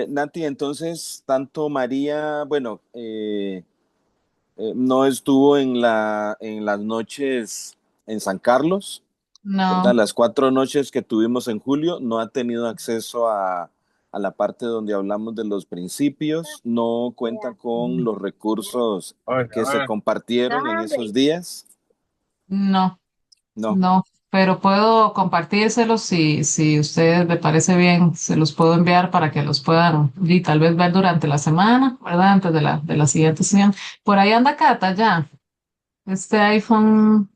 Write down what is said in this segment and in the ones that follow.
Nati, entonces, tanto María, bueno, no estuvo en las noches en San Carlos, ¿verdad? No, Las 4 noches que tuvimos en julio, no ha tenido acceso a la parte donde hablamos de los principios, no cuenta con los recursos que se compartieron en esos días. no, No. no, pero puedo compartírselos si ustedes me parece bien, se los puedo enviar para que los puedan y tal vez ver durante la semana, ¿verdad? Antes de la siguiente sesión. Por ahí anda Cata ya. Este iPhone,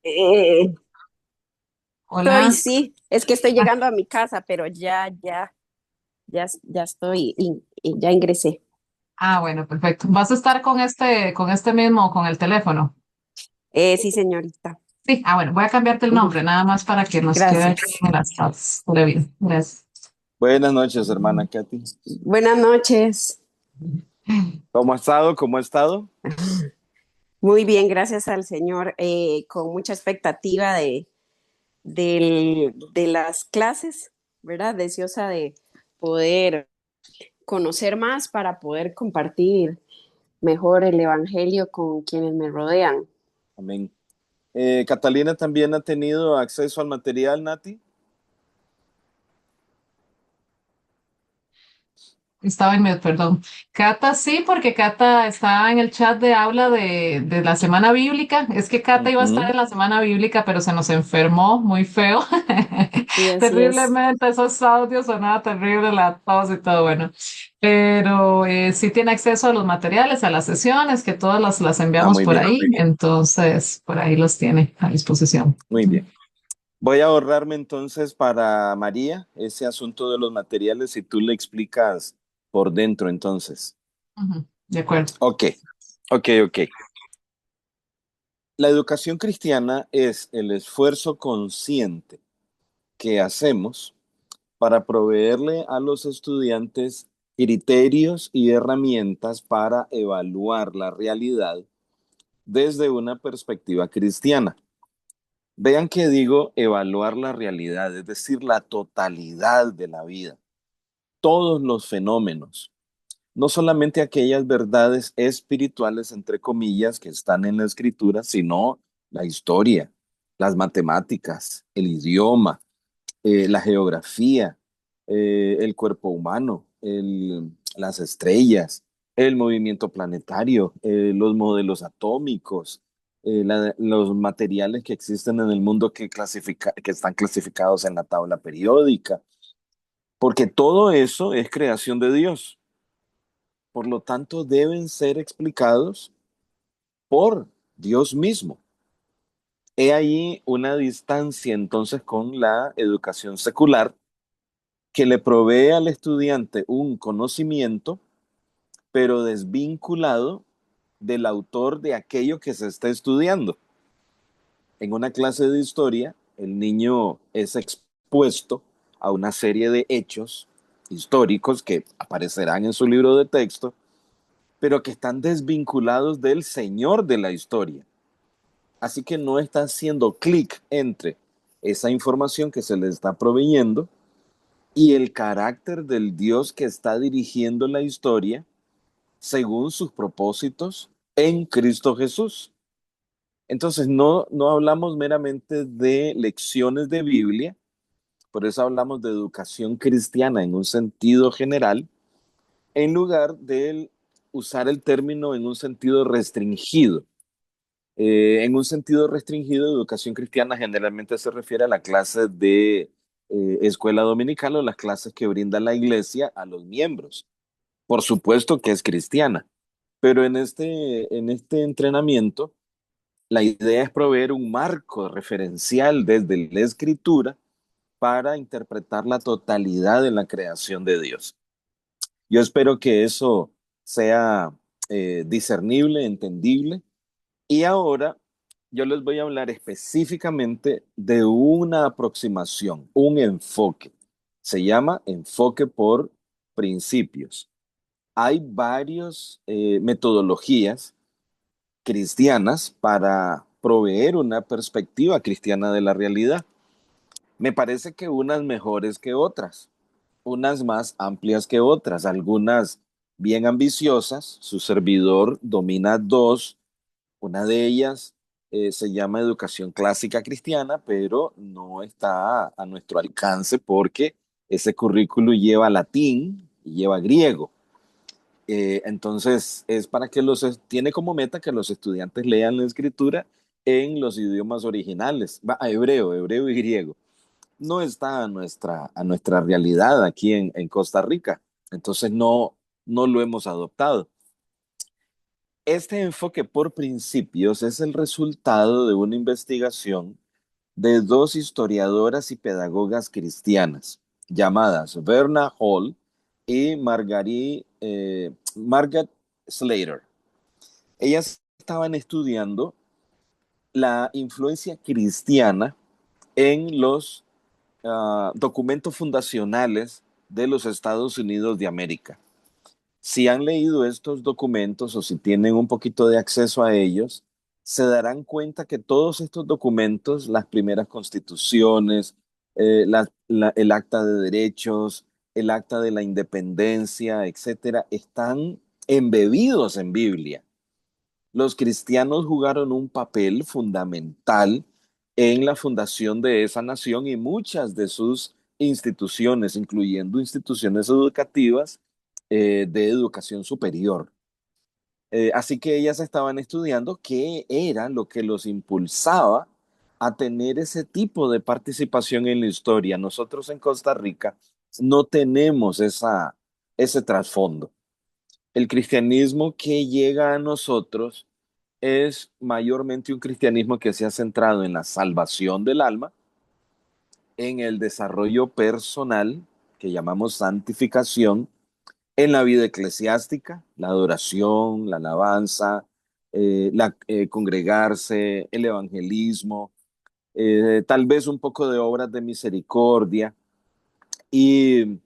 Eh, hola. sí, es que estoy llegando a mi casa, pero ya estoy, y ya ingresé. Ah, bueno, perfecto. ¿Vas a estar con este mismo, con el teléfono? Sí, señorita. Sí, ah, bueno, voy a cambiarte el Ujú. nombre, nada más para que nos quede aquí Gracias. en las tabs. Bien, gracias. Buenas noches, hermana Katy. Buenas noches. ¿Cómo ha estado? ¿Cómo ha estado? Muy bien, gracias al Señor. Con mucha expectativa de las clases, ¿verdad? Deseosa de poder conocer más para poder compartir mejor el Evangelio con quienes me rodean. Amén. Catalina también ha tenido acceso al material, Nati. Estaba en mute, perdón. Cata sí, porque Cata estaba en el chat de habla de la semana bíblica. Es que Cata iba a estar Ujú. en la semana bíblica, pero se nos enfermó muy feo. Sí, así es. Terriblemente, esos audios sonaba terrible, la tos y todo, bueno. Pero sí tiene acceso a los materiales, a las sesiones, que todas las Ah, enviamos muy por bien, ahí. Entonces, por ahí los tiene a disposición. muy bien. Voy a ahorrarme entonces para María ese asunto de los materiales y tú le explicas por dentro entonces. Ujú, de acuerdo. Ok, ok. La educación cristiana es el esfuerzo consciente que hacemos para proveerle a los estudiantes criterios y herramientas para evaluar la realidad desde una perspectiva cristiana. Vean que digo evaluar la realidad, es decir, la totalidad de la vida, todos los fenómenos, no solamente aquellas verdades espirituales, entre comillas, que están en la escritura, sino la historia, las matemáticas, el idioma, la geografía, el cuerpo humano, las estrellas, el movimiento planetario, los modelos atómicos, los materiales que existen en el mundo que están clasificados en la tabla periódica, porque todo eso es creación de Dios. Por lo tanto, deben ser explicados por Dios mismo. He ahí una distancia entonces con la educación secular que le provee al estudiante un conocimiento, pero desvinculado del autor de aquello que se está estudiando. En una clase de historia, el niño es expuesto a una serie de hechos históricos que aparecerán en su libro de texto, pero que están desvinculados del señor de la historia. Así que no está haciendo clic entre esa información que se le está proveyendo y el carácter del Dios que está dirigiendo la historia según sus propósitos en Cristo Jesús. Entonces, no hablamos meramente de lecciones de Biblia, por eso hablamos de educación cristiana en un sentido general, en lugar de usar el término en un sentido restringido. En un sentido restringido, educación cristiana generalmente se refiere a la clase de escuela dominical o las clases que brinda la iglesia a los miembros. Por supuesto que es cristiana, pero en este entrenamiento la idea es proveer un marco referencial desde la escritura para interpretar la totalidad de la creación de Dios. Yo espero que eso sea discernible, entendible. Y ahora yo les voy a hablar específicamente de una aproximación, un enfoque. Se llama enfoque por principios. Hay varias metodologías cristianas para proveer una perspectiva cristiana de la realidad. Me parece que unas mejores que otras, unas más amplias que otras, algunas bien ambiciosas. Su servidor domina dos. Una de ellas se llama Educación Clásica Cristiana, pero no está a nuestro alcance porque ese currículo lleva latín y lleva griego. Entonces, es para que tiene como meta que los estudiantes lean la escritura en los idiomas originales, a hebreo y griego. No está a nuestra realidad aquí en Costa Rica. Entonces, no lo hemos adoptado. Este enfoque por principios es el resultado de una investigación de dos historiadoras y pedagogas cristianas llamadas Verna Hall y Margaret Slater. Ellas estaban estudiando la influencia cristiana en los documentos fundacionales de los Estados Unidos de América. Si han leído estos documentos o si tienen un poquito de acceso a ellos, se darán cuenta que todos estos documentos, las primeras constituciones, el acta de derechos, el acta de la independencia, etcétera, están embebidos en Biblia. Los cristianos jugaron un papel fundamental en la fundación de esa nación y muchas de sus instituciones, incluyendo instituciones educativas de educación superior. Así que ellas estaban estudiando qué era lo que los impulsaba a tener ese tipo de participación en la historia. Nosotros en Costa Rica no tenemos ese trasfondo. El cristianismo que llega a nosotros es mayormente un cristianismo que se ha centrado en la salvación del alma, en el desarrollo personal, que llamamos santificación, en la vida eclesiástica, la adoración, la alabanza, congregarse, el evangelismo, tal vez un poco de obras de misericordia, y,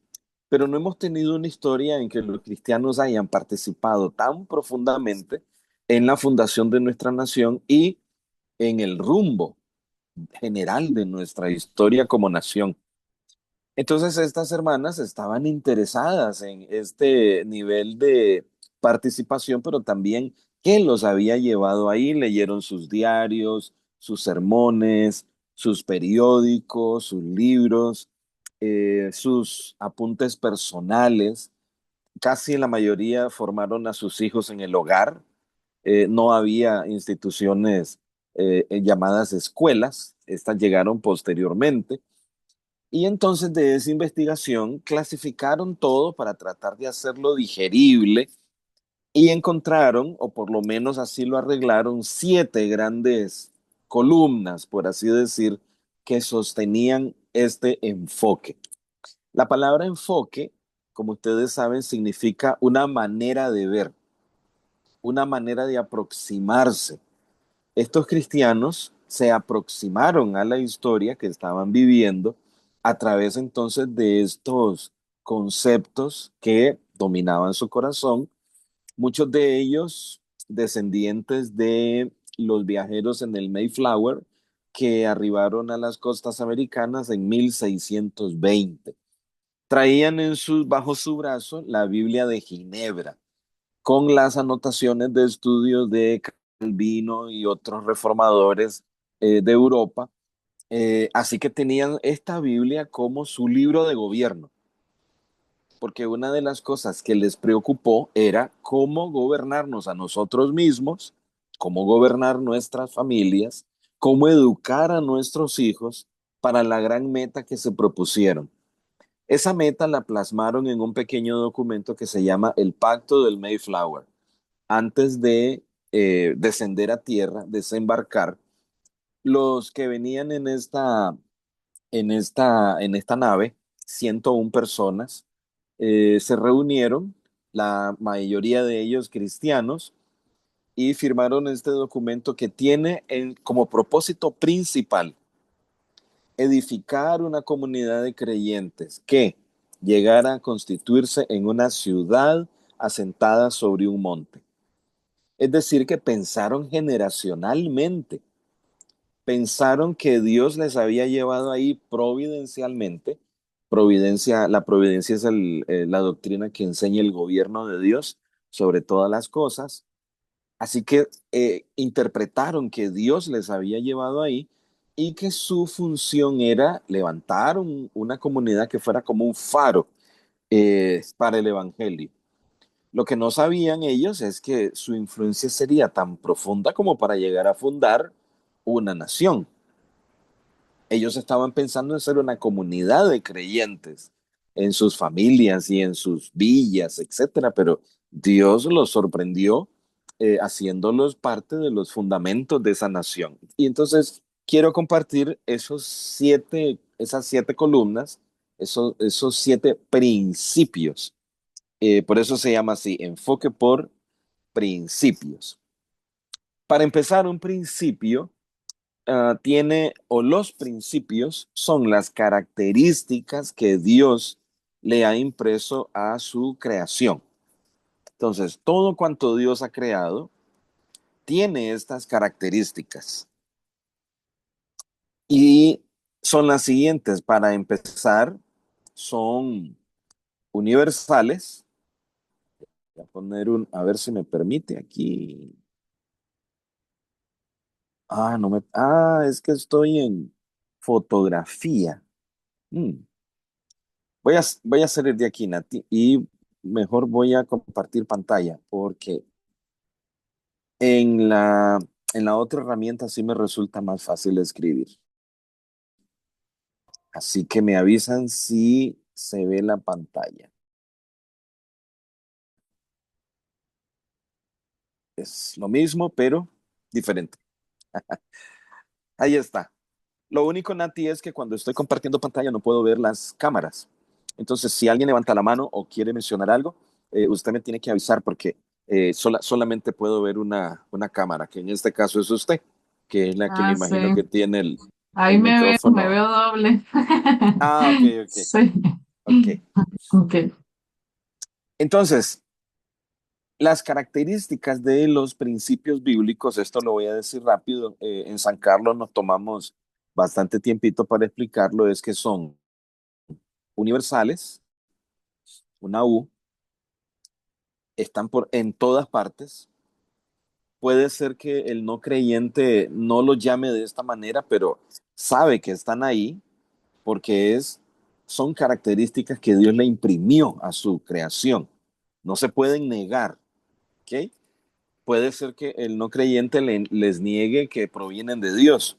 pero no hemos tenido una historia en que los cristianos hayan participado tan profundamente en la fundación de nuestra nación y en el rumbo general de nuestra historia como nación. Entonces estas hermanas estaban interesadas en este nivel de participación, pero también qué los había llevado ahí. Leyeron sus diarios, sus sermones, sus periódicos, sus libros, sus apuntes personales. Casi la mayoría formaron a sus hijos en el hogar. No había instituciones llamadas escuelas. Estas llegaron posteriormente. Y entonces de esa investigación clasificaron todo para tratar de hacerlo digerible y encontraron, o por lo menos así lo arreglaron, 7 grandes columnas, por así decir, que sostenían este enfoque. La palabra enfoque, como ustedes saben, significa una manera de ver, una manera de aproximarse. Estos cristianos se aproximaron a la historia que estaban viviendo a través entonces de estos conceptos que dominaban su corazón, muchos de ellos descendientes de los viajeros en el Mayflower que arribaron a las costas americanas en 1620. Traían bajo su brazo la Biblia de Ginebra, con las anotaciones de estudios de Calvino y otros reformadores de Europa. Así que tenían esta Biblia como su libro de gobierno, porque una de las cosas que les preocupó era cómo gobernarnos a nosotros mismos, cómo gobernar nuestras familias, cómo educar a nuestros hijos para la gran meta que se propusieron. Esa meta la plasmaron en un pequeño documento que se llama el Pacto del Mayflower. Antes de descender a tierra, desembarcar, los que venían en esta nave, 101 personas, se reunieron, la mayoría de ellos cristianos, y firmaron este documento que tiene como propósito principal edificar una comunidad de creyentes que llegara a constituirse en una ciudad asentada sobre un monte. Es decir, que pensaron generacionalmente, pensaron que Dios les había llevado ahí providencialmente. La providencia es la doctrina que enseña el gobierno de Dios sobre todas las cosas. Así que interpretaron que Dios les había llevado ahí y que su función era levantar una comunidad que fuera como un faro para el Evangelio. Lo que no sabían ellos es que su influencia sería tan profunda como para llegar a fundar una nación. Ellos estaban pensando en ser una comunidad de creyentes en sus familias y en sus villas, etcétera, pero Dios los sorprendió haciéndolos parte de los fundamentos de esa nación. Y entonces quiero compartir esas siete columnas, esos siete principios. Por eso se llama así, enfoque por principios. Para empezar, un principio tiene, o los principios son las características que Dios le ha impreso a su creación. Entonces, todo cuanto Dios ha creado tiene estas características. Y son las siguientes. Para empezar, son universales. Voy a poner a ver si me permite aquí. Es que estoy en fotografía. Mm. Voy a salir de aquí, Nati, y mejor voy a compartir pantalla, porque en la otra herramienta sí me resulta más fácil escribir. Así que me avisan si se ve la pantalla. Es lo mismo, pero diferente. Ahí está. Lo único, Nati, es que cuando estoy compartiendo pantalla no puedo ver las cámaras. Entonces, si alguien levanta la mano o quiere mencionar algo, usted me tiene que avisar porque solamente puedo ver una cámara, que en este caso es usted, que es la que me Ah, sí. imagino que tiene Ahí el me micrófono. veo doble. Ah, ok, ok, Sí. ok. Ok. Entonces, las características de los principios bíblicos, esto lo voy a decir rápido, en San Carlos nos tomamos bastante tiempito para explicarlo, es que son universales, una U, están en todas partes. Puede ser que el no creyente no lo llame de esta manera, pero sabe que están ahí porque son características que Dios le imprimió a su creación. No se pueden negar, ¿ok? Puede ser que el no creyente les niegue que provienen de Dios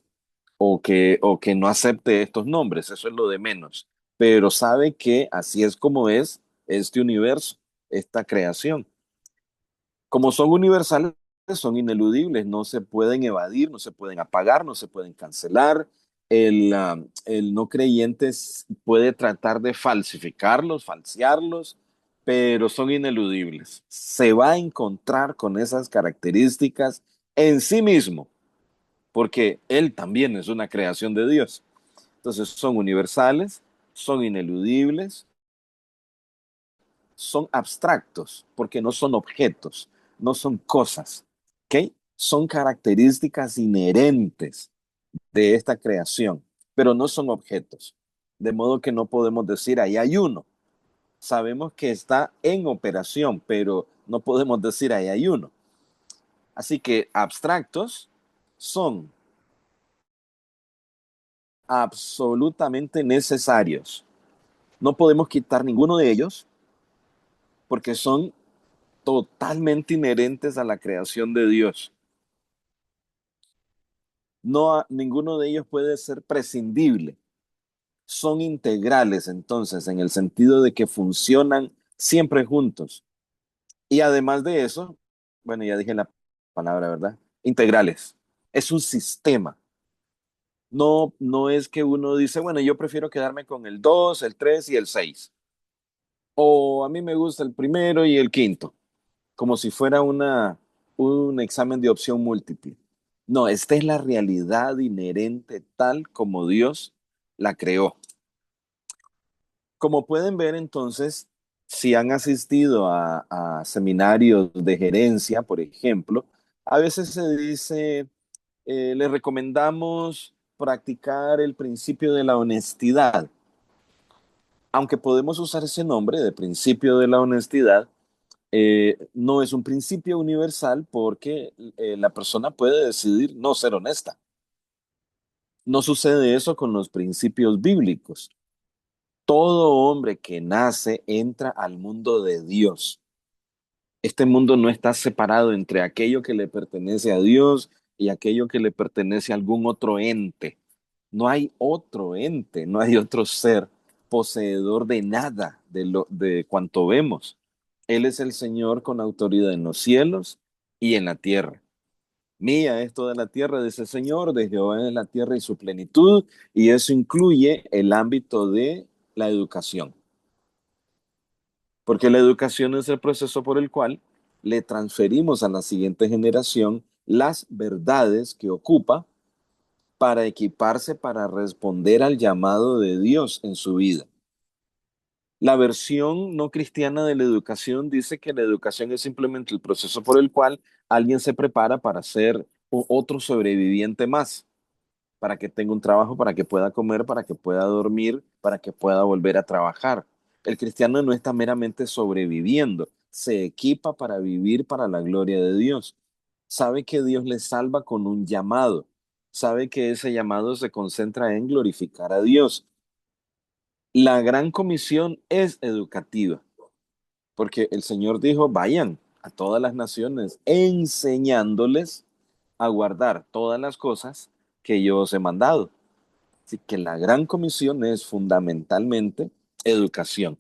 o que no acepte estos nombres, eso es lo de menos, pero sabe que así es como es este universo, esta creación. Como son universales, son ineludibles, no se pueden evadir, no se pueden apagar, no se pueden cancelar. El no creyente puede tratar de falsificarlos, falsearlos, pero son ineludibles. Se va a encontrar con esas características en sí mismo, porque él también es una creación de Dios. Entonces son universales, son ineludibles, son abstractos, porque no son objetos, no son cosas, ¿ok? Son características inherentes de esta creación, pero no son objetos. De modo que no podemos decir, ahí hay uno. Sabemos que está en operación, pero no podemos decir, ahí hay uno. Así que abstractos son absolutamente necesarios. No podemos quitar ninguno de ellos porque son totalmente inherentes a la creación de Dios. No, ninguno de ellos puede ser prescindible. Son integrales entonces, en el sentido de que funcionan siempre juntos. Y además de eso, bueno, ya dije la palabra, ¿verdad? Integrales. Es un sistema. No, no es que uno dice, bueno, yo prefiero quedarme con el 2, el 3 y el 6. O a mí me gusta el primero y el quinto, como si fuera un examen de opción múltiple. No, esta es la realidad inherente tal como Dios la creó. Como pueden ver entonces, si han asistido a seminarios de gerencia, por ejemplo, a veces se dice, les recomendamos practicar el principio de la honestidad. Aunque podemos usar ese nombre de principio de la honestidad, no es un principio universal porque la persona puede decidir no ser honesta. No sucede eso con los principios bíblicos. Todo hombre que nace entra al mundo de Dios. Este mundo no está separado entre aquello que le pertenece a Dios y aquello que le pertenece a algún otro ente. No hay otro ente, no hay otro ser poseedor de nada de cuanto vemos. Él es el Señor con autoridad en los cielos y en la tierra. Mía es toda la tierra, dice el Señor, de Jehová es la tierra y su plenitud, y eso incluye el ámbito de la educación. Porque la educación es el proceso por el cual le transferimos a la siguiente generación las verdades que ocupa para equiparse para responder al llamado de Dios en su vida. La versión no cristiana de la educación dice que la educación es simplemente el proceso por el cual alguien se prepara para ser otro sobreviviente más, para que tenga un trabajo, para que pueda comer, para que pueda dormir, para que pueda volver a trabajar. El cristiano no está meramente sobreviviendo, se equipa para vivir para la gloria de Dios. Sabe que Dios le salva con un llamado, sabe que ese llamado se concentra en glorificar a Dios. La gran comisión es educativa, porque el Señor dijo, vayan a todas las naciones, enseñándoles a guardar todas las cosas que yo os he mandado. Así que la gran comisión es fundamentalmente educación.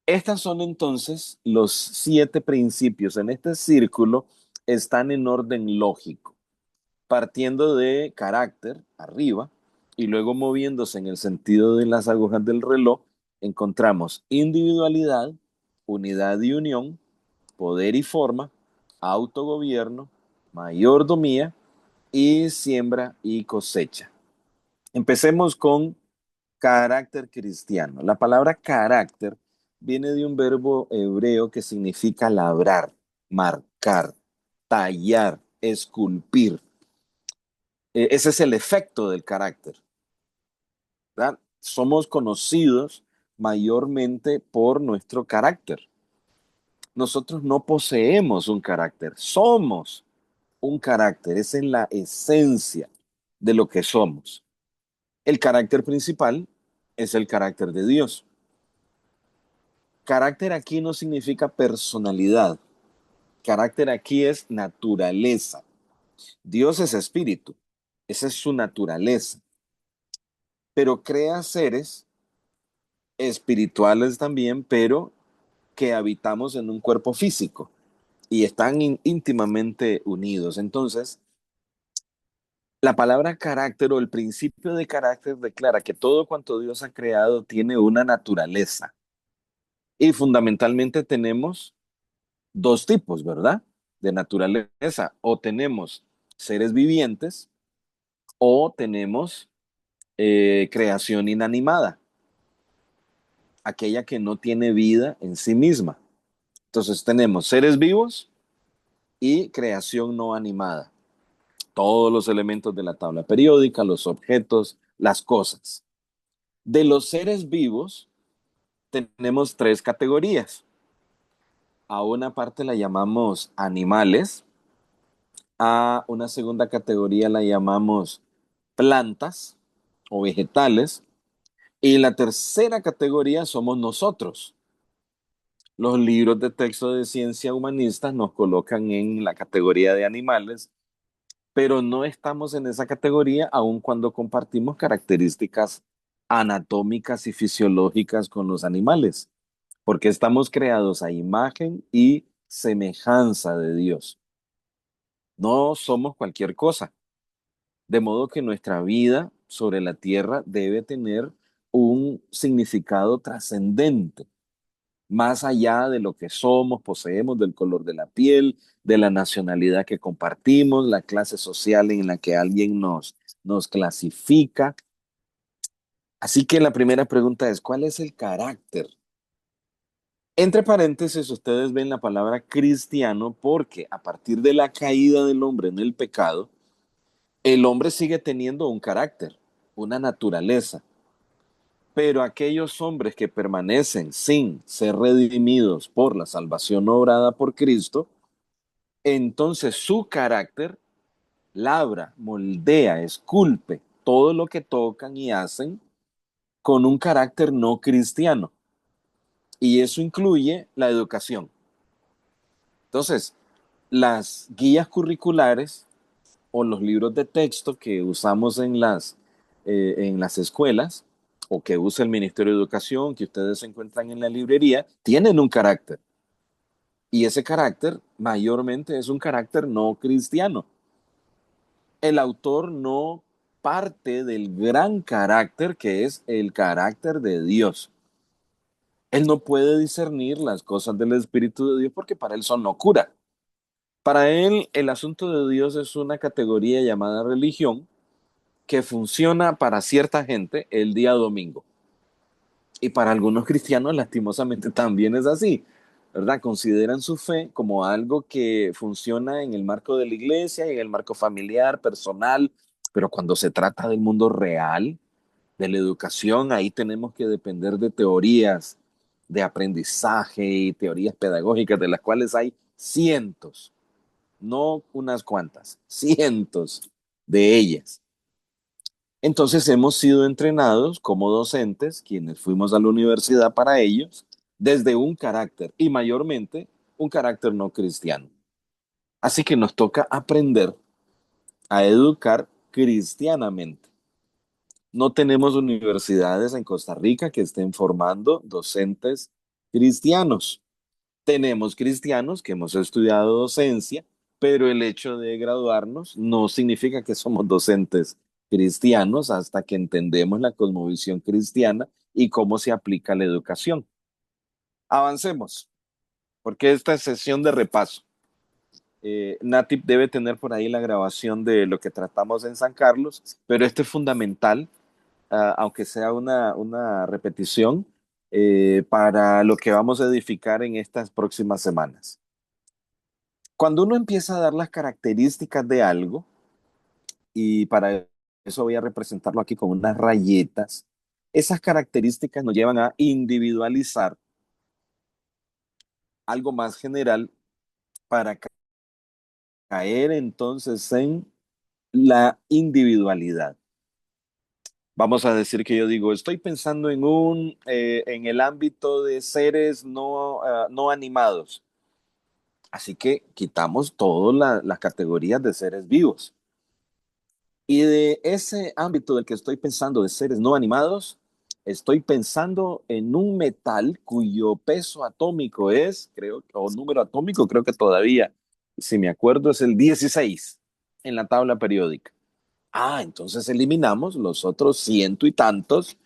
Estas son entonces los 7 principios. En este círculo están en orden lógico, partiendo de carácter arriba y luego moviéndose en el sentido de las agujas del reloj, encontramos individualidad, unidad y unión, poder y forma, autogobierno, mayordomía y siembra y cosecha. Empecemos con carácter cristiano. La palabra carácter viene de un verbo hebreo que significa labrar, marcar, tallar, esculpir. Ese es el efecto del carácter, ¿verdad? Somos conocidos mayormente por nuestro carácter. Nosotros no poseemos un carácter, somos un carácter, esa es la esencia de lo que somos. El carácter principal es el carácter de Dios. Carácter aquí no significa personalidad. Carácter aquí es naturaleza. Dios es espíritu. Esa es su naturaleza. Pero crea seres espirituales también, pero que habitamos en un cuerpo físico y están íntimamente unidos. Entonces, la palabra carácter o el principio de carácter declara que todo cuanto Dios ha creado tiene una naturaleza. Y fundamentalmente tenemos 2 tipos, ¿verdad? De naturaleza. O tenemos seres vivientes o tenemos creación inanimada, aquella que no tiene vida en sí misma. Entonces tenemos seres vivos y creación no animada. Todos los elementos de la tabla periódica, los objetos, las cosas. De los seres vivos tenemos 3 categorías. A una parte la llamamos animales, a una segunda categoría la llamamos plantas o vegetales, y la tercera categoría somos nosotros. Los libros de texto de ciencia humanista nos colocan en la categoría de animales, pero no estamos en esa categoría aun cuando compartimos características anatómicas y fisiológicas con los animales, porque estamos creados a imagen y semejanza de Dios. No somos cualquier cosa. De modo que nuestra vida sobre la tierra debe tener un significado trascendente, más allá de lo que somos, poseemos, del color de la piel, de la nacionalidad que compartimos, la clase social en la que alguien nos clasifica. Así que la primera pregunta es, ¿cuál es el carácter? Entre paréntesis, ustedes ven la palabra cristiano porque a partir de la caída del hombre en el pecado, El hombre sigue teniendo un carácter, una naturaleza, pero aquellos hombres que permanecen sin ser redimidos por la salvación obrada por Cristo, entonces su carácter labra, moldea, esculpe todo lo que tocan y hacen con un carácter no cristiano. Y eso incluye la educación. Entonces, las guías curriculares o los libros de texto que usamos en las escuelas o que usa el Ministerio de Educación, que ustedes encuentran en la librería, tienen un carácter. Y ese carácter mayormente es un carácter no cristiano. El autor no parte del gran carácter que es el carácter de Dios. Él no puede discernir las cosas del Espíritu de Dios porque para él son locura. Para él el asunto de Dios es una categoría llamada religión que funciona para cierta gente el día domingo. Y para algunos cristianos lastimosamente también es así, ¿verdad? Consideran su fe como algo que funciona en el marco de la iglesia, en el marco familiar, personal, pero cuando se trata del mundo real, de la educación, ahí tenemos que depender de teorías de aprendizaje y teorías pedagógicas de las cuales hay cientos, no unas cuantas, cientos de ellas. Entonces hemos sido entrenados como docentes, quienes fuimos a la universidad para ellos, desde un carácter y mayormente un carácter no cristiano. Así que nos toca aprender a educar cristianamente. No tenemos universidades en Costa Rica que estén formando docentes cristianos. Tenemos cristianos que hemos estudiado docencia, pero el hecho de graduarnos no significa que somos docentes cristianos hasta que entendemos la cosmovisión cristiana y cómo se aplica la educación. Avancemos, porque esta es sesión de repaso. Natip debe tener por ahí la grabación de lo que tratamos en San Carlos, pero esto es fundamental, aunque sea una repetición, para lo que vamos a edificar en estas próximas semanas. Cuando uno empieza a dar las características de algo, y para eso voy a representarlo aquí con unas rayitas, esas características nos llevan a individualizar algo más general para caer entonces en la individualidad. Vamos a decir que yo digo, estoy pensando en el ámbito de seres no animados. Así que quitamos todas las categorías de seres vivos. Y de ese ámbito del que estoy pensando de seres no animados, estoy pensando en un metal cuyo peso atómico es, creo, o número atómico, creo que todavía, si me acuerdo, es el 16 en la tabla periódica. Entonces eliminamos los otros ciento y tantos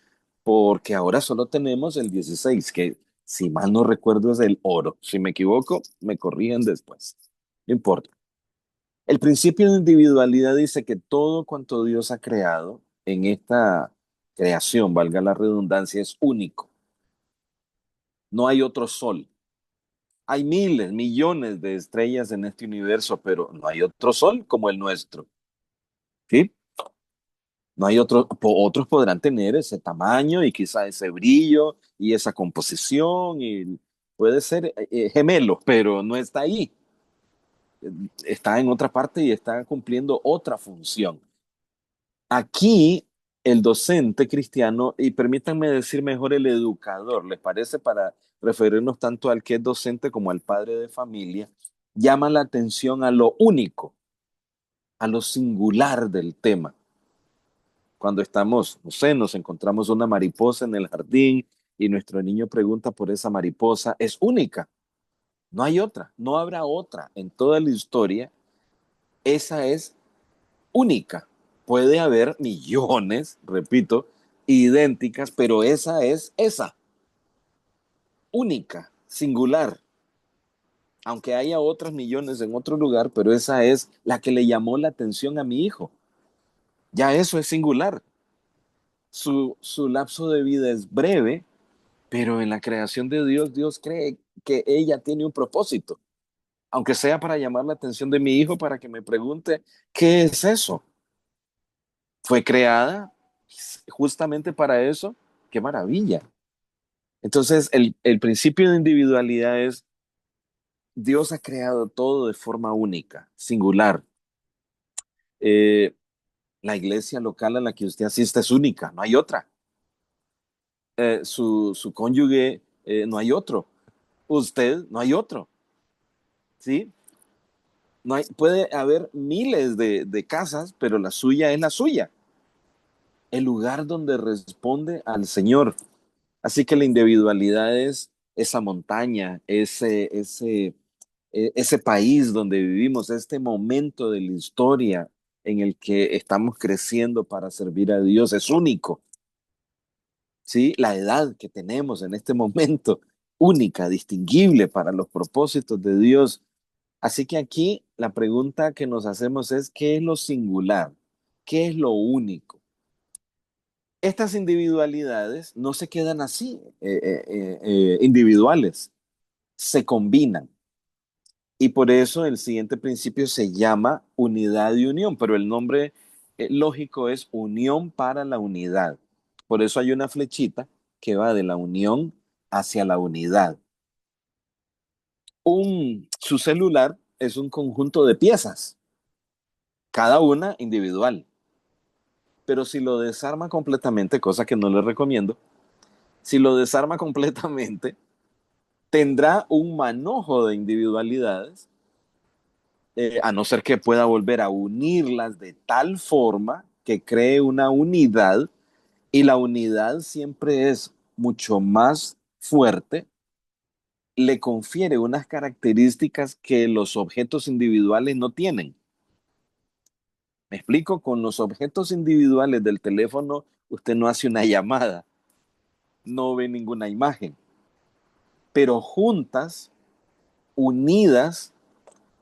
porque ahora solo tenemos el 16, que si mal no recuerdo es el oro. Si me equivoco, me corrigen después. No importa. El principio de individualidad dice que todo cuanto Dios ha creado en esta creación, valga la redundancia, es único. No hay otro sol. Hay miles, millones de estrellas en este universo, pero no hay otro sol como el nuestro. ¿Sí? No hay otros podrán tener ese tamaño y quizá ese brillo y esa composición y puede ser gemelo, pero no está ahí. Está en otra parte y está cumpliendo otra función. Aquí el docente cristiano, y permítanme decir mejor el educador, ¿les parece? Para referirnos tanto al que es docente como al padre de familia, llama la atención a lo único, a lo singular del tema. Cuando estamos, no sé, nos encontramos una mariposa en el jardín y nuestro niño pregunta por esa mariposa, es única, no hay otra, no habrá otra en toda la historia, esa es única. Puede haber millones, repito, idénticas, pero esa es esa, única, singular. Aunque haya otras millones en otro lugar, pero esa es la que le llamó la atención a mi hijo. Ya eso es singular. Su lapso de vida es breve, pero en la creación de Dios, Dios cree que ella tiene un propósito, aunque sea para llamar la atención de mi hijo, para que me pregunte, ¿qué es eso? fue creada justamente para eso. ¡Qué maravilla! Entonces, el principio de individualidad es: Dios ha creado todo de forma única, singular. Eh, la iglesia local a la que usted asiste es única, no hay otra. Su cónyuge, no hay otro. Usted, no hay otro. ¿Sí? No hay, puede haber miles de casas, pero la suya es la suya. El lugar donde responde al Señor. Así que la individualidad es esa montaña, ese país donde vivimos, este momento de la historia en el que estamos creciendo para servir a Dios, es único. ¿Sí? La edad que tenemos en este momento, única, distinguible para los propósitos de Dios. Así que aquí la pregunta que nos hacemos es: ¿qué es lo singular? ¿Qué es lo único? Estas individualidades no se quedan así, individuales, se combinan. Y por eso el siguiente principio se llama unidad y unión, pero el nombre lógico es unión para la unidad. Por eso hay una flechita que va de la unión hacia la unidad. Su celular es un conjunto de piezas, cada una individual. Pero si lo desarma completamente, cosa que no le recomiendo, si lo desarma completamente, tendrá un manojo de individualidades, a no ser que pueda volver a unirlas de tal forma que cree una unidad, y la unidad siempre es mucho más fuerte, le confiere unas características que los objetos individuales no tienen. Me explico, con los objetos individuales del teléfono, usted no hace una llamada, no ve ninguna imagen, pero juntas, unidas,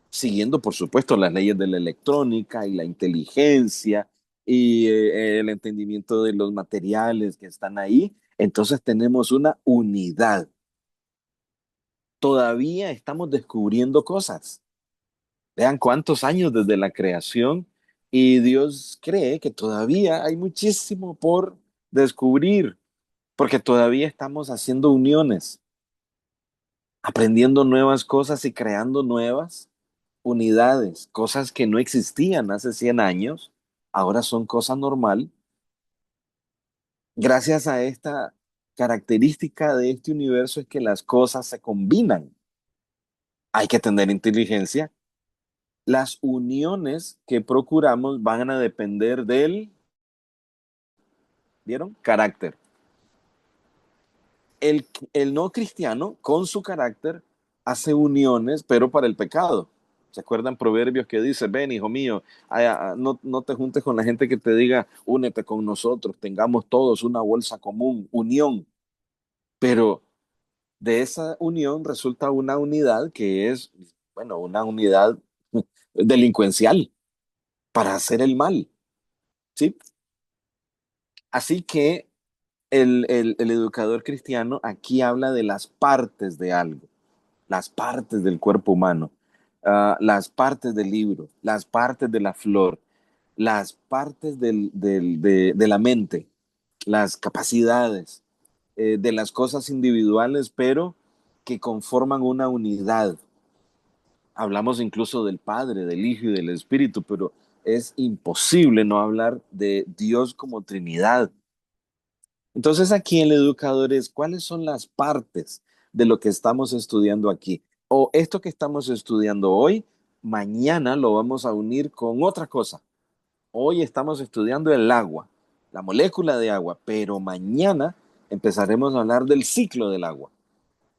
siguiendo por supuesto las leyes de la electrónica y la inteligencia y el entendimiento de los materiales que están ahí, entonces tenemos una unidad. Todavía estamos descubriendo cosas. Vean cuántos años desde la creación, y Dios cree que todavía hay muchísimo por descubrir, porque todavía estamos haciendo uniones, aprendiendo nuevas cosas y creando nuevas unidades, cosas que no existían hace 100 años, ahora son cosa normal. Gracias a esta característica de este universo es que las cosas se combinan. Hay que tener inteligencia. Las uniones que procuramos van a depender del, ¿vieron? Carácter. El no cristiano, con su carácter, hace uniones, pero para el pecado. ¿Se acuerdan proverbios que dice: ven, hijo mío, no te juntes con la gente que te diga, únete con nosotros, tengamos todos una bolsa común, unión? Pero de esa unión resulta una unidad que es, bueno, una unidad delincuencial para hacer el mal, ¿sí? Así que el educador cristiano aquí habla de las partes de algo, las partes del cuerpo humano, las partes del libro, las partes de la flor, las partes de la mente, las capacidades, de las cosas individuales, pero que conforman una unidad. Hablamos incluso del Padre, del Hijo y del Espíritu, pero es imposible no hablar de Dios como Trinidad. Entonces aquí el educador es: ¿cuáles son las partes de lo que estamos estudiando aquí? O esto que estamos estudiando hoy, mañana lo vamos a unir con otra cosa. Hoy estamos estudiando el agua, la molécula de agua, pero mañana empezaremos a hablar del ciclo del agua.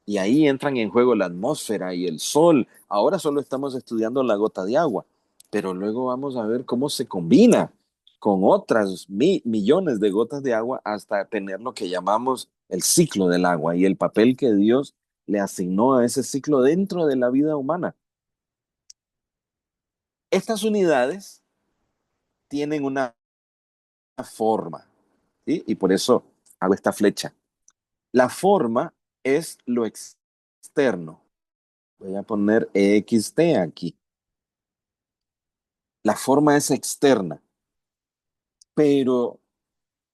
Y ahí entran en juego la atmósfera y el sol. Ahora solo estamos estudiando la gota de agua, pero luego vamos a ver cómo se combina con otras millones de gotas de agua hasta tener lo que llamamos el ciclo del agua y el papel que Dios le asignó a ese ciclo dentro de la vida humana. Estas unidades tienen una forma, ¿sí? Y por eso hago esta flecha. La forma es lo externo. Voy a poner EXT aquí. La forma es externa. pero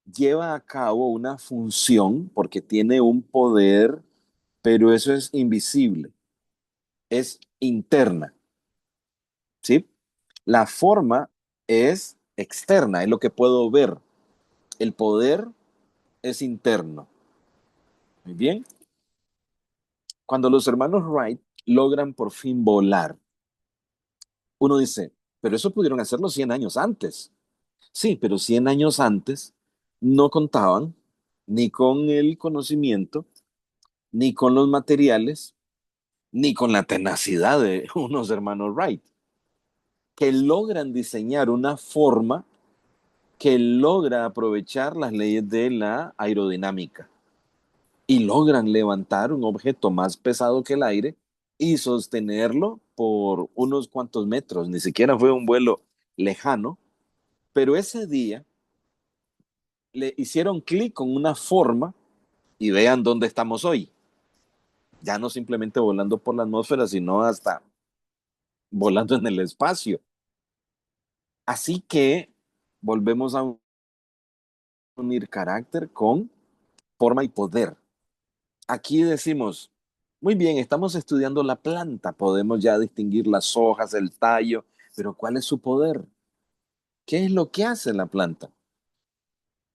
lleva a cabo una función porque tiene un poder, pero eso es invisible, es interna, ¿sí? La forma es externa, es lo que puedo ver. El poder es interno. Muy bien. Cuando los hermanos Wright logran por fin volar, uno dice, pero eso pudieron hacerlo 100 años antes. Sí, pero 100 años antes no contaban ni con el conocimiento, ni con los materiales, ni con la tenacidad de unos hermanos Wright, que logran diseñar una forma que logra aprovechar las leyes de la aerodinámica y logran levantar un objeto más pesado que el aire y sostenerlo por unos cuantos metros. Ni siquiera fue un vuelo lejano, pero ese día le hicieron clic con una forma y vean dónde estamos hoy. Ya no simplemente volando por la atmósfera, sino hasta volando en el espacio. Así que volvemos a unir carácter con forma y poder. Aquí decimos, muy bien, estamos estudiando la planta, podemos ya distinguir las hojas, el tallo, pero ¿cuál es su poder? ¿Qué es lo que hace la planta?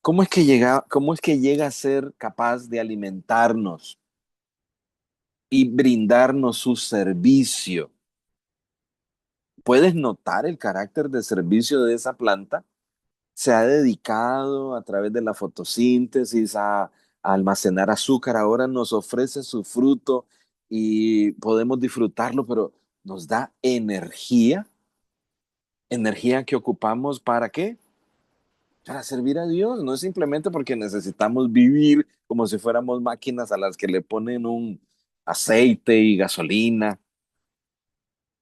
Cómo es que llega a ser capaz de alimentarnos y brindarnos su servicio? ¿Puedes notar el carácter de servicio de esa planta? Se ha dedicado a través de la fotosíntesis a almacenar azúcar, ahora nos ofrece su fruto y podemos disfrutarlo, pero nos da energía, energía que ocupamos ¿para qué? Para servir a Dios, no es simplemente porque necesitamos vivir como si fuéramos máquinas a las que le ponen un aceite y gasolina.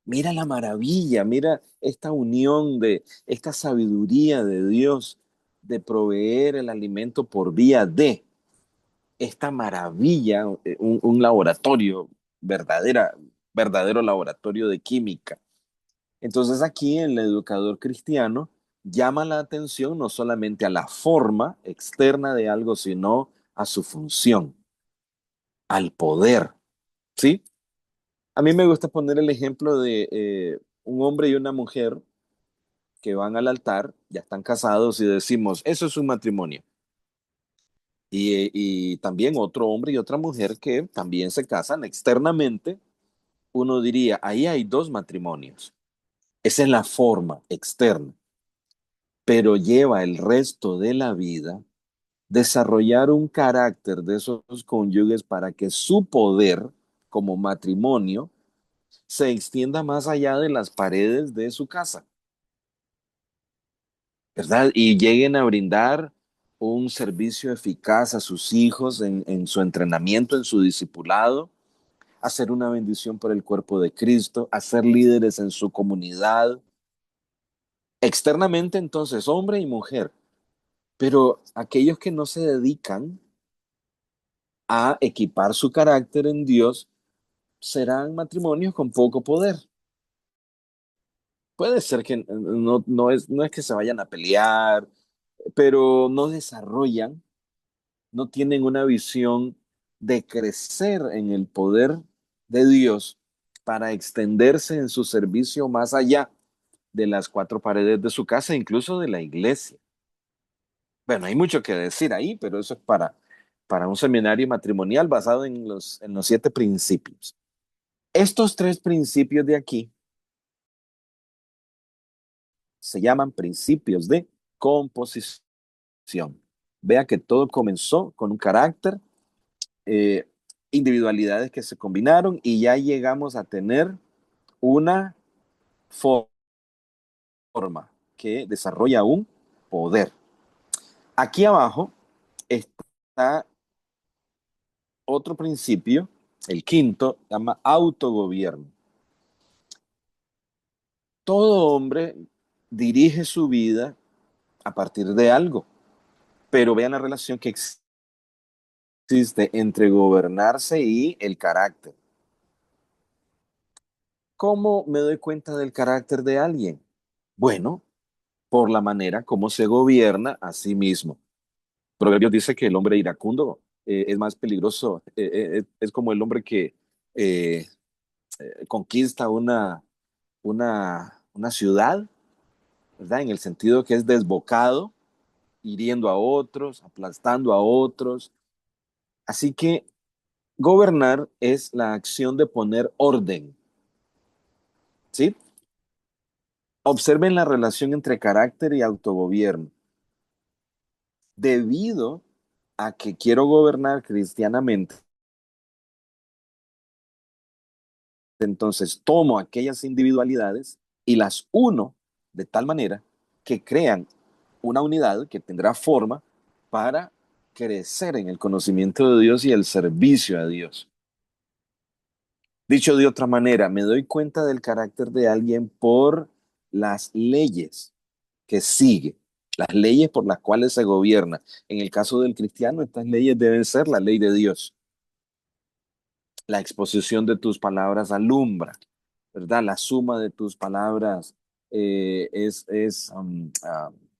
Mira la maravilla, mira esta unión de esta sabiduría de Dios de proveer el alimento por vía de esta maravilla, un laboratorio, verdadero laboratorio de química. Entonces aquí el educador cristiano llama la atención no solamente a la forma externa de algo, sino a su función, al poder, ¿sí? A mí me gusta poner el ejemplo de un hombre y una mujer que van al altar, ya están casados y decimos, eso es un matrimonio. Y también otro hombre y otra mujer que también se casan externamente, uno diría, ahí hay dos matrimonios. Esa es la forma externa, pero lleva el resto de la vida desarrollar un carácter de esos cónyuges para que su poder como matrimonio se extienda más allá de las paredes de su casa. ¿Verdad? Y lleguen a brindar un servicio eficaz a sus hijos en su entrenamiento, en su discipulado, hacer una bendición por el cuerpo de Cristo, hacer líderes en su comunidad. Externamente, entonces, hombre y mujer, pero aquellos que no se dedican a equipar su carácter en Dios serán matrimonios con poco poder. Puede ser que no es que se vayan a pelear, pero no desarrollan, no tienen una visión de crecer en el poder de Dios para extenderse en su servicio más allá de las cuatro paredes de su casa, incluso de la iglesia. Bueno, hay mucho que decir ahí, pero eso es para un seminario matrimonial basado en los 7 principios. Estos 3 principios de aquí se llaman principios de composición. Vea que todo comenzó con un carácter, eh, individualidades que se combinaron y ya llegamos a tener una forma que desarrolla un poder. Aquí abajo está otro principio, el quinto, se llama autogobierno. Todo hombre dirige su vida a partir de algo, pero vean la relación que existe entre gobernarse y el carácter. ¿Cómo me doy cuenta del carácter de alguien? Bueno, por la manera como se gobierna a sí mismo. Proverbios dice que el hombre iracundo es más peligroso, es como el hombre que eh, conquista una ciudad, ¿verdad? En el sentido que es desbocado, hiriendo a otros, aplastando a otros. Así que gobernar es la acción de poner orden, ¿sí? Observen la relación entre carácter y autogobierno. Debido a que quiero gobernar cristianamente, entonces tomo aquellas individualidades y las uno de tal manera que crean una unidad que tendrá forma para crecer en el conocimiento de Dios y el servicio a Dios. Dicho de otra manera, me doy cuenta del carácter de alguien por las leyes que sigue, las leyes por las cuales se gobierna. En el caso del cristiano, estas leyes deben ser la ley de Dios. La exposición de tus palabras alumbra, ¿verdad? La suma de tus palabras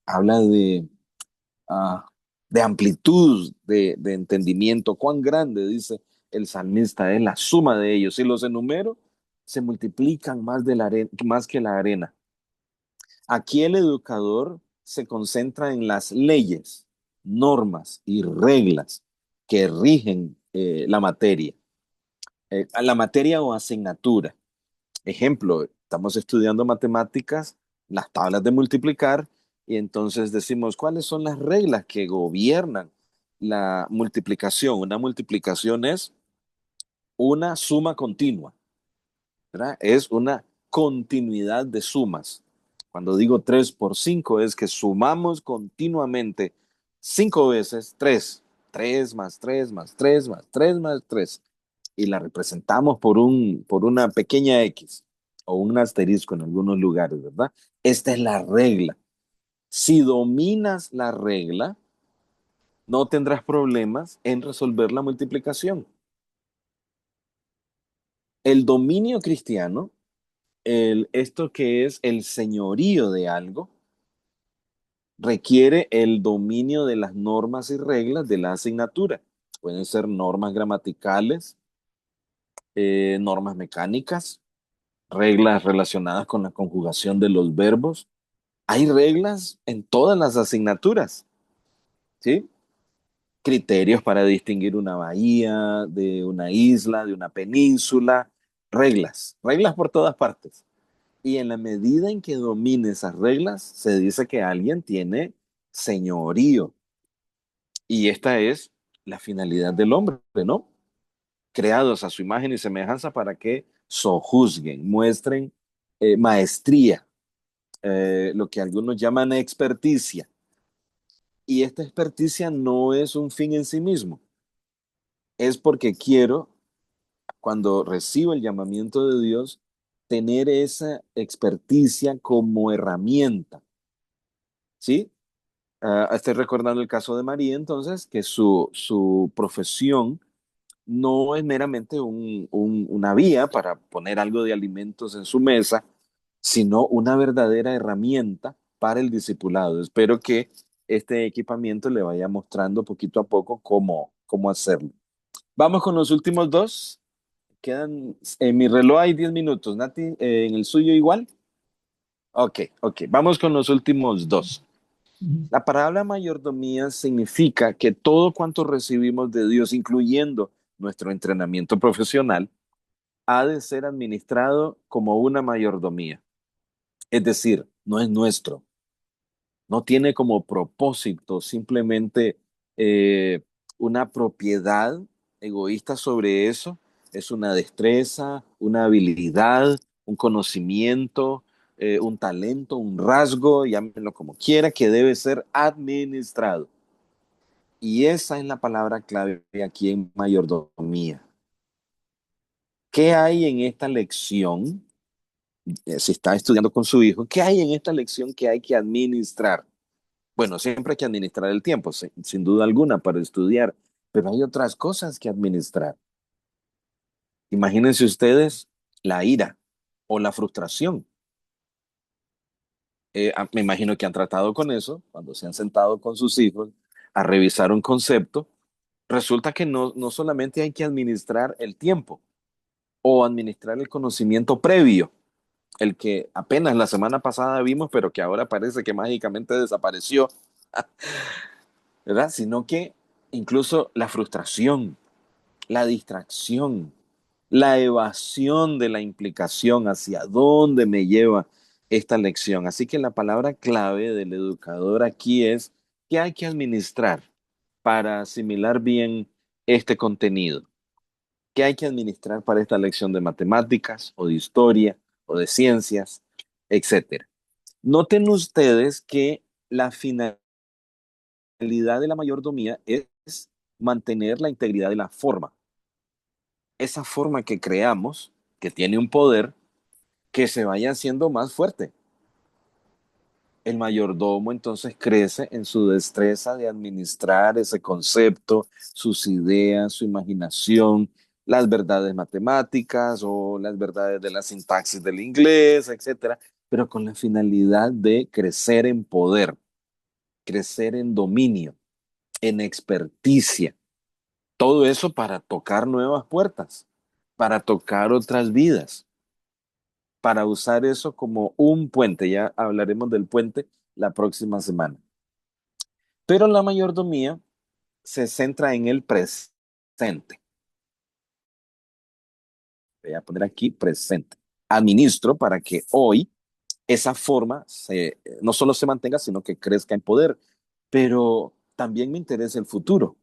habla uh, de amplitud, de entendimiento. Cuán grande, dice el salmista, es la suma de ellos. Si los enumero, se multiplican más que la arena. Aquí el educador se concentra en las leyes, normas y reglas que rigen la materia o asignatura. Ejemplo, estamos estudiando matemáticas, las tablas de multiplicar, y entonces decimos, ¿cuáles son las reglas que gobiernan la multiplicación? Una multiplicación es una suma continua, ¿verdad? Es una continuidad de sumas. Cuando digo 3 por 5 es que sumamos continuamente 5 veces 3. 3 más 3 más 3 más 3 más 3. Y la representamos por una pequeña X o un asterisco en algunos lugares, ¿verdad? Esta es la regla. Si dominas la regla, no tendrás problemas en resolver la multiplicación. El dominio cristiano, esto que es el señorío de algo, requiere el dominio de las normas y reglas de la asignatura. Pueden ser normas gramaticales, normas mecánicas, reglas relacionadas con la conjugación de los verbos. Hay reglas en todas las asignaturas, ¿sí? Criterios para distinguir una bahía de una isla, de una península, reglas por todas partes. Y en la medida en que domine esas reglas, se dice que alguien tiene señorío. Y esta es la finalidad del hombre, ¿no? Creados a su imagen y semejanza para que sojuzguen, muestren maestría, lo que algunos llaman experticia. Y esta experticia no es un fin en sí mismo, es porque quiero, cuando recibo el llamamiento de Dios, tener esa experticia como herramienta, ¿sí? Estoy recordando el caso de María, entonces, que su profesión no es meramente una vía para poner algo de alimentos en su mesa, sino una verdadera herramienta para el discipulado. Espero que este equipamiento le vaya mostrando poquito a poco cómo hacerlo. Vamos con los últimos dos. Quedan, en mi reloj hay 10 minutos. Nati, ¿en el suyo igual? Ok. Vamos con los últimos dos. La palabra mayordomía significa que todo cuanto recibimos de Dios, incluyendo nuestro entrenamiento profesional, ha de ser administrado como una mayordomía. Es decir, no es nuestro, no tiene como propósito simplemente eh, una propiedad egoísta sobre eso, es una destreza, una habilidad, un conocimiento, un talento, un rasgo, llámenlo como quiera, que debe ser administrado. Y esa es la palabra clave aquí en mayordomía. ¿Qué hay en esta lección? Si está estudiando con su hijo, ¿qué hay en esta lección que hay que administrar? Bueno, siempre hay que administrar el tiempo, sin duda alguna, para estudiar, pero hay otras cosas que administrar. Imagínense ustedes la ira o la frustración. Me imagino que han tratado con eso, cuando se han sentado con sus hijos a revisar un concepto. Resulta que no solamente hay que administrar el tiempo o administrar el conocimiento previo, el que apenas la semana pasada vimos, pero que ahora parece que mágicamente desapareció, ¿verdad? Sino que incluso la frustración, la distracción, la evasión de la implicación, hacia dónde me lleva esta lección. Así que la palabra clave del educador aquí es que hay que administrar para asimilar bien este contenido, que hay que administrar para esta lección de matemáticas o de historia o de ciencias, etcétera. Noten ustedes que la finalidad de la mayordomía es mantener la integridad de la forma. Esa forma que creamos, que tiene un poder, que se vaya haciendo más fuerte. El mayordomo entonces crece en su destreza de administrar ese concepto, sus ideas, su imaginación, las verdades matemáticas o las verdades de la sintaxis del inglés, etcétera, pero con la finalidad de crecer en poder, crecer en dominio, en experticia. Todo eso para tocar nuevas puertas, para tocar otras vidas, para usar eso como un puente. Ya hablaremos del puente la próxima semana. Pero la mayordomía se centra en el presente. Voy a poner aquí presente. Administro para que hoy esa forma no solo se mantenga, sino que crezca en poder. Pero también me interesa el futuro.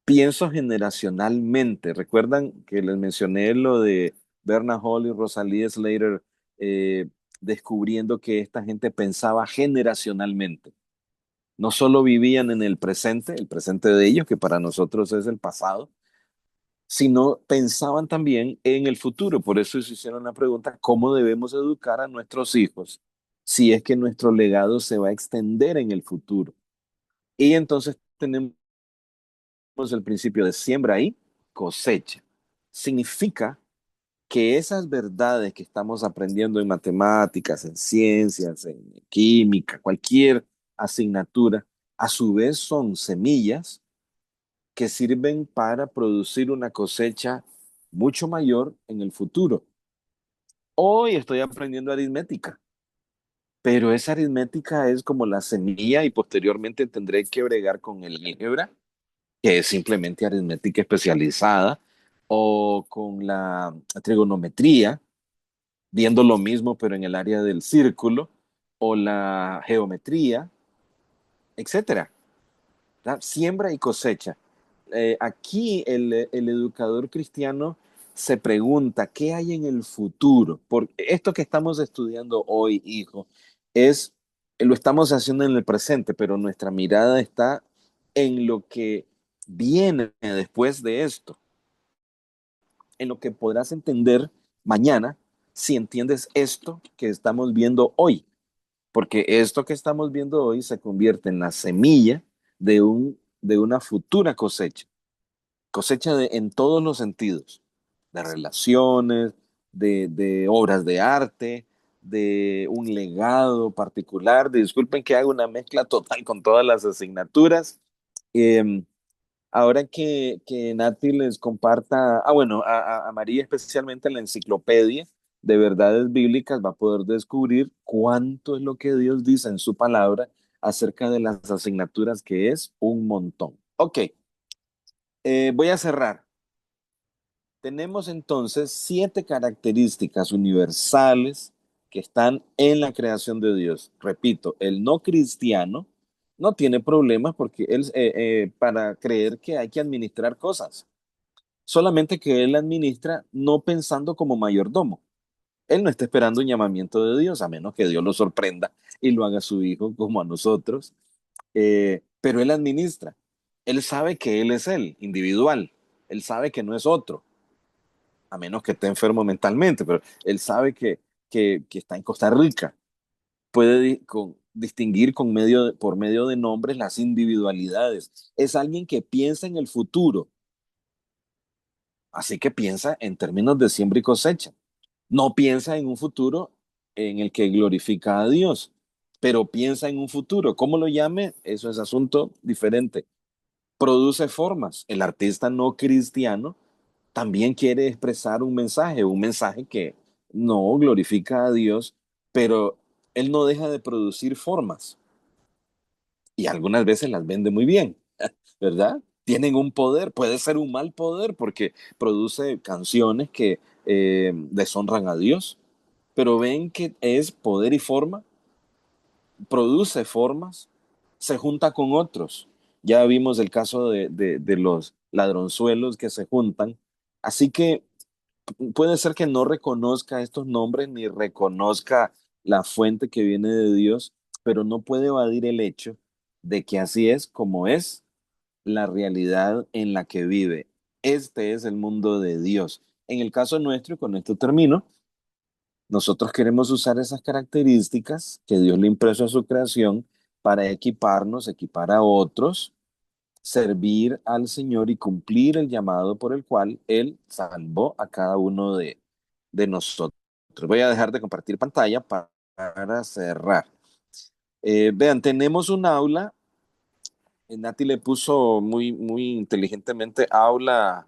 Pienso generacionalmente. ¿Recuerdan que les mencioné lo de Berna Hall y Rosalie Slater descubriendo que esta gente pensaba generacionalmente? No solo vivían en el presente de ellos, que para nosotros es el pasado, sino pensaban también en el futuro. Por eso se hicieron la pregunta, ¿cómo debemos educar a nuestros hijos si es que nuestro legado se va a extender en el futuro? Y entonces tenemos el principio de siembra y cosecha. Significa que esas verdades que estamos aprendiendo en matemáticas, en ciencias, en química, cualquier asignatura, a su vez son semillas que sirven para producir una cosecha mucho mayor en el futuro. Hoy estoy aprendiendo aritmética, pero esa aritmética es como la semilla y posteriormente tendré que bregar con el álgebra, que es simplemente aritmética especializada, o con la trigonometría, viendo lo mismo pero en el área del círculo, o la geometría, etcétera. ¿Verdad? Siembra y cosecha. Aquí el educador cristiano se pregunta, ¿qué hay en el futuro? Porque esto que estamos estudiando hoy, hijo, lo estamos haciendo en el presente, pero nuestra mirada está en lo que viene después de esto, en lo que podrás entender mañana si entiendes esto que estamos viendo hoy, porque esto que estamos viendo hoy se convierte en la semilla de una futura cosecha, en todos los sentidos, de relaciones, de obras de arte, de un legado particular. Disculpen que haga una mezcla total con todas las asignaturas. Eh, Ahora que Nati les comparta, bueno, a María especialmente en la enciclopedia de verdades bíblicas va a poder descubrir cuánto es lo que Dios dice en su palabra acerca de las asignaturas, que es un montón. Ok, voy a cerrar. Tenemos entonces 7 características universales que están en la creación de Dios. Repito, el no cristiano no tiene problemas porque él, para creer que hay que administrar cosas, solamente que él administra no pensando como mayordomo. Él no está esperando un llamamiento de Dios, a menos que Dios lo sorprenda y lo haga su hijo como a nosotros. Pero él administra. Él sabe que él es él, individual. Él sabe que no es otro, a menos que esté enfermo mentalmente, pero él sabe que está en Costa Rica. Puede distinguir por medio de nombres las individualidades. Es alguien que piensa en el futuro, así que piensa en términos de siembra y cosecha. No piensa en un futuro en el que glorifica a Dios, pero piensa en un futuro. ¿Cómo lo llame? Eso es asunto diferente. Produce formas. El artista no cristiano también quiere expresar un mensaje que no glorifica a Dios, pero él no deja de producir formas y algunas veces las vende muy bien, ¿verdad? Tienen un poder, puede ser un mal poder porque produce canciones que deshonran a Dios, pero ven que es poder y forma, produce formas, se junta con otros. Ya vimos el caso de los ladronzuelos que se juntan. Así que puede ser que no reconozca estos nombres ni reconozca la fuente que viene de Dios, pero no puede evadir el hecho de que así es como es la realidad en la que vive. Este es el mundo de Dios. En el caso nuestro, y con esto termino, nosotros queremos usar esas características que Dios le impreso a su creación para equiparnos, equipar a otros, servir al Señor y cumplir el llamado por el cual Él salvó a cada uno de nosotros. Voy a dejar de compartir pantalla para cerrar. Vean, tenemos un aula. Nati le puso muy inteligentemente aula.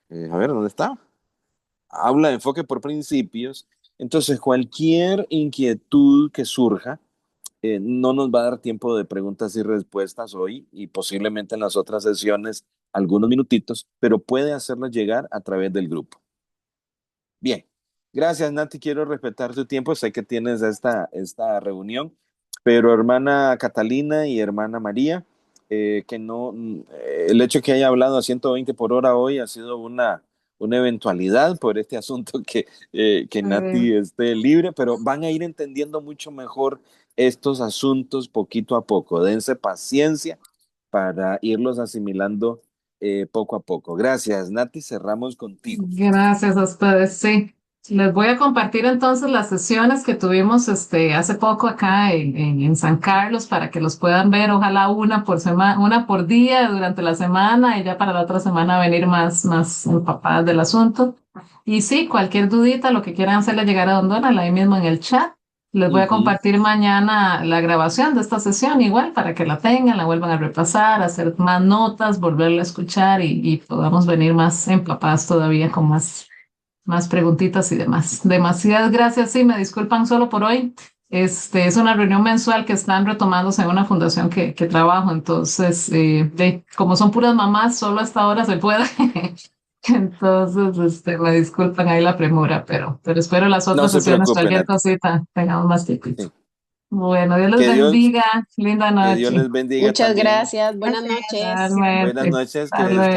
A ver, ¿dónde está? Aula de enfoque por principios. Entonces, cualquier inquietud que surja, no nos va a dar tiempo de preguntas y respuestas hoy y posiblemente en las otras sesiones algunos minutitos, pero puede hacerlas llegar a través del grupo. Bien, gracias Nati, quiero respetar tu tiempo, sé que tienes esta reunión, pero hermana Catalina y hermana María, que no, el hecho que haya hablado a 120 por hora hoy ha sido una eventualidad por este asunto que Nati esté libre, pero van a ir entendiendo mucho mejor estos asuntos poquito a poco. Dense paciencia para irlos asimilando poco a poco. Gracias, Nati, cerramos contigo. Gracias a ustedes, sí. Les voy a compartir entonces las sesiones que tuvimos hace poco acá en San Carlos para que los puedan ver, ojalá una por semana, una por día durante la semana y ya para la otra semana venir más empapadas del asunto. Y sí, cualquier dudita, lo que quieran hacerle llegar a Don Donald ahí mismo en el chat. Les voy a Ujú. compartir mañana la grabación de esta sesión igual para que la tengan, la vuelvan a repasar, hacer más notas, volverla a escuchar y podamos venir más empapadas todavía con más preguntitas y demás. Demasiadas gracias. Sí, me disculpan solo por hoy. Es una reunión mensual que están retomándose en una fundación que trabajo. Entonces, como son puras mamás, solo hasta ahora se puede. Entonces, me disculpan ahí la premura, pero espero las No otras se sesiones, preocupen, cualquier Nati. cosita, tengamos más tiempo. Sí. Bueno, Dios les Que Dios, bendiga. Linda que Dios noche. les bendiga Muchas también. gracias. Buenas Gracias. noches. Buenas Realmente. noches, que Hasta luego. descansen.